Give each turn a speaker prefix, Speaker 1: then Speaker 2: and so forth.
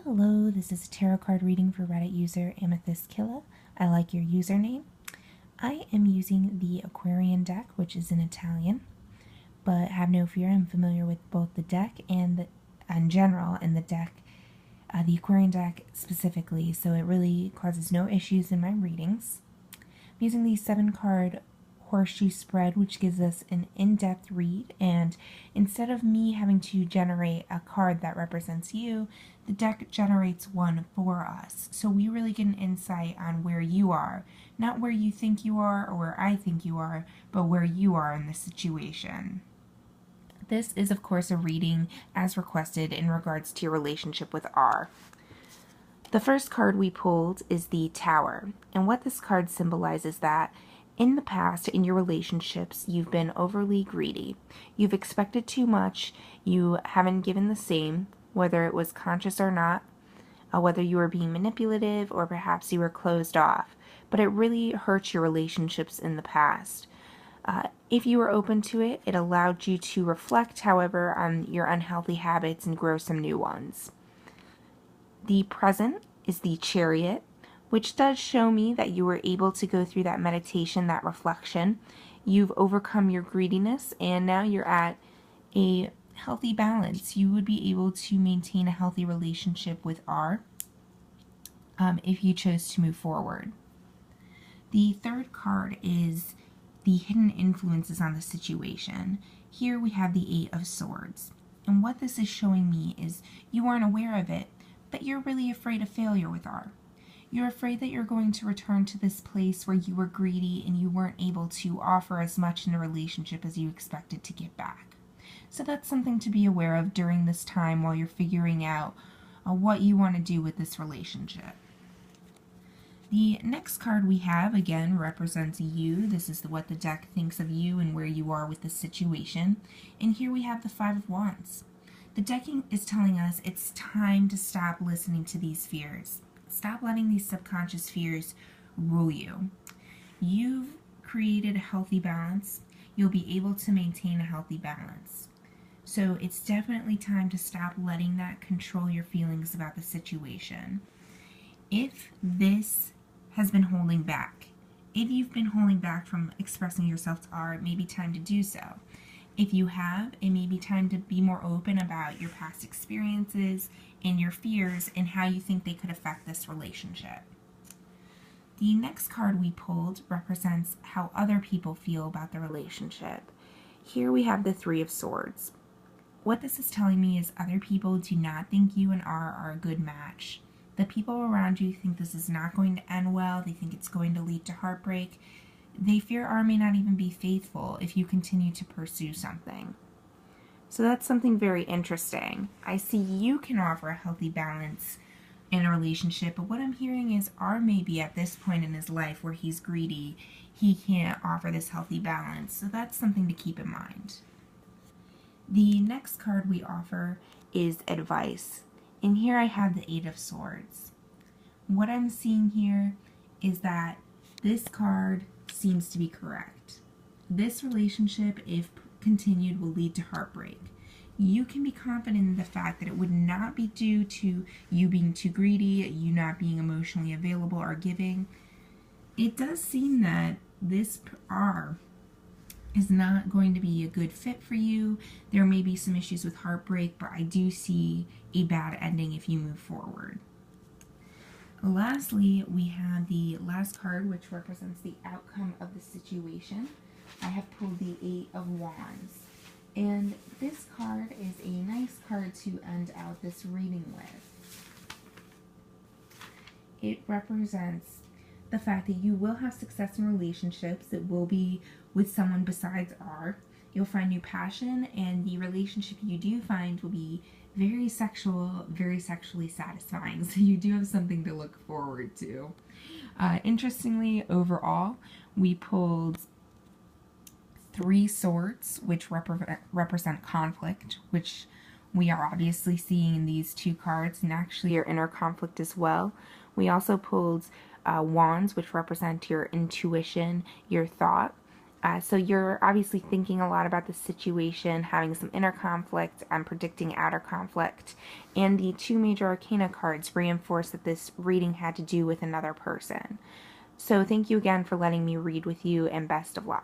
Speaker 1: Hello, this is a tarot card reading for Reddit user Amethystkilla. I like your username. I am using the Aquarian deck, which is in Italian, but have no fear, I'm familiar with both the deck and in general, and the deck, the Aquarian deck specifically, so it really causes no issues in my readings. I'm using the 7-card horseshoe spread, which gives us an in-depth read, and instead of me having to generate a card that represents you, the deck generates one for us. So we really get an insight on where you are, not where you think you are or where I think you are, but where you are in the situation. This is of course a reading as requested in regards to your relationship with R. The first card we pulled is the Tower, and what this card symbolizes that in the past, in your relationships, you've been overly greedy. You've expected too much. You haven't given the same, whether it was conscious or not, whether you were being manipulative or perhaps you were closed off. But it really hurts your relationships in the past. If you were open to it, it allowed you to reflect, however, on your unhealthy habits and grow some new ones. The present is the Chariot, which does show me that you were able to go through that meditation, that reflection. You've overcome your greediness, and now you're at a healthy balance. You would be able to maintain a healthy relationship with R if you chose to move forward. The third card is the hidden influences on the situation. Here we have the 8 of Swords. And what this is showing me is you aren't aware of it, but you're really afraid of failure with R. You're afraid that you're going to return to this place where you were greedy and you weren't able to offer as much in a relationship as you expected to get back. So that's something to be aware of during this time while you're figuring out what you want to do with this relationship. The next card we have, again, represents you. This is what the deck thinks of you and where you are with the situation. And here we have the 5 of Wands. The deck is telling us it's time to stop listening to these fears. Stop letting these subconscious fears rule you. You've created a healthy balance. You'll be able to maintain a healthy balance. So it's definitely time to stop letting that control your feelings about the situation. If this has been holding back, if you've been holding back from expressing yourself to R, it may be time to do so. If you have, it may be time to be more open about your past experiences and your fears and how you think they could affect this relationship. The next card we pulled represents how other people feel about the relationship. Here we have the 3 of Swords. What this is telling me is other people do not think you and R are a good match. The people around you think this is not going to end well. They think it's going to lead to heartbreak. They fear R may not even be faithful if you continue to pursue something. So that's something very interesting. I see you can offer a healthy balance in a relationship, but what I'm hearing is R may be at this point in his life where he's greedy. He can't offer this healthy balance, so that's something to keep in mind. The next card we offer is advice, and here I have the 8 of Swords. What I'm seeing here is that this card seems to be correct. This relationship, if continued, will lead to heartbreak. You can be confident in the fact that it would not be due to you being too greedy, you not being emotionally available or giving. It does seem that this R is not going to be a good fit for you. There may be some issues with heartbreak, but I do see a bad ending if you move forward. Lastly, we have the last card, which represents the outcome of the situation. I have pulled the 8 of Wands. And this card is a nice card to end out this reading with. It represents the fact that you will have success in relationships. It will be with someone besides R. You'll find new passion, and the relationship you do find will be very sexual, very sexually satisfying. So you do have something to look forward to. Interestingly, overall, we pulled 3 swords, which represent conflict, which we are obviously seeing in these 2 cards, and actually your inner conflict as well. We also pulled wands, which represent your intuition, your thought, So you're obviously thinking a lot about the situation, having some inner conflict and predicting outer conflict. And the two major arcana cards reinforce that this reading had to do with another person. So thank you again for letting me read with you, and best of luck.